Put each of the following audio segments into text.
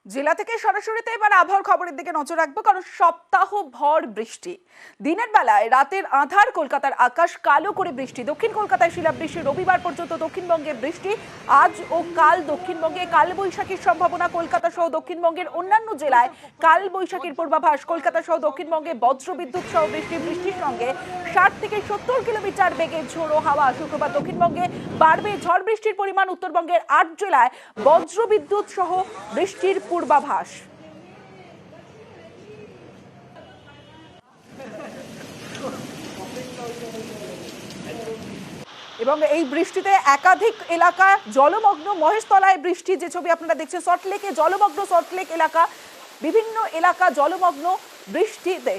জেলা থেকে সরাসরিতে এবার আবহাওয়ার খবরের দিকে নজর রাখবো, কারণ সপ্তাহ ভর বৃষ্টি। দিনের বেলায় রাতের আঁধার কলকাতার আকাশ কালো করে বৃষ্টি। দক্ষিণ কলকাতায় শিলাবৃষ্টি, রবিবার পর্যন্ত দক্ষিণবঙ্গে বৃষ্টি। আজ ও কাল দক্ষিণবঙ্গে কালবৈশাখীর সম্ভাবনা। কলকাতা সহ দক্ষিণবঙ্গের অন্যান্য জেলায় কালবৈশাখীর পূর্বাভাস। কলকাতা সহ দক্ষিণবঙ্গে বজ্রবিদ্যুৎ সহ বৃষ্টির সঙ্গে 60 থেকে 70 কিলোমিটার বেগে ঝোড়ো হাওয়া। শুক্রবার দক্ষিণবঙ্গে বাড়বে ঝড় বৃষ্টির পরিমাণ। উত্তরবঙ্গের 8 জেলায় বজ্রবিদ্যুৎ সহ বৃষ্টির পূর্বাভাস। এবং এই বৃষ্টিতে একাধিক এলাকা জলমগ্ন। মহেশতলায় বৃষ্টি, যে ছবি আপনারা দেখছেন, সল্টলেকে জলমগ্ন সল্টলেক এলাকা, বিভিন্ন এলাকা জলমগ্ন বৃষ্টিতে।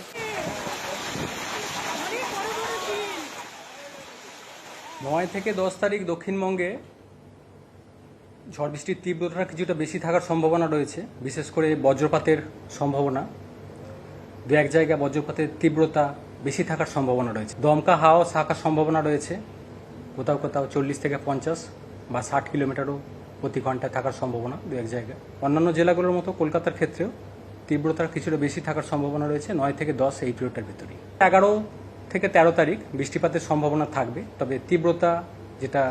9 থেকে 10 তারিখ দক্ষিণবঙ্গে ঝড় বৃষ্টির তীব্রতা কিছুটা বেশি থাকার সম্ভাবনা রয়েছে, বিশেষ করে বজ্রপাতের সম্ভাবনা। দু এক জায়গায় বজ্রপাতের তীব্রতা বেশি থাকার সম্ভাবনা রয়েছে। দমকা হাওয়া থাকার সম্ভাবনা রয়েছে, কোথাও কোথাও 40 থেকে 50 বা 60 কিলোমিটারও প্রতি ঘন্টায় থাকার সম্ভাবনা দু এক জায়গায়। অন্যান্য জেলাগুলোর মতো কলকাতার ক্ষেত্রেও তীব্রতার কিছুটা বেশি থাকার সম্ভাবনা রয়েছে 9 থেকে 10 এই পিরিয়ডটার ভিতরেই। 11 থেকে 13 তারিখ বৃষ্টিপাতের সম্ভাবনা থাকবে, তবে তীব্রতা, যেটা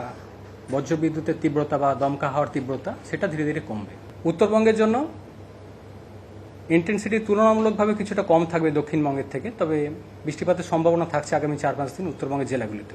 বজ্রবিদ্যুতের তীব্রতা বা দমকা হাওয়ার তীব্রতা, সেটা ধীরে ধীরে কমবে। উত্তরবঙ্গের জন্য ইন্টেন্সিটি তুলনামূলকভাবে কিছুটা কম থাকবে দক্ষিণবঙ্গের থেকে, তবে বৃষ্টিপাতের সম্ভাবনা থাকছে আগামী 4-5 দিন উত্তরবঙ্গের জেলাগুলিতে।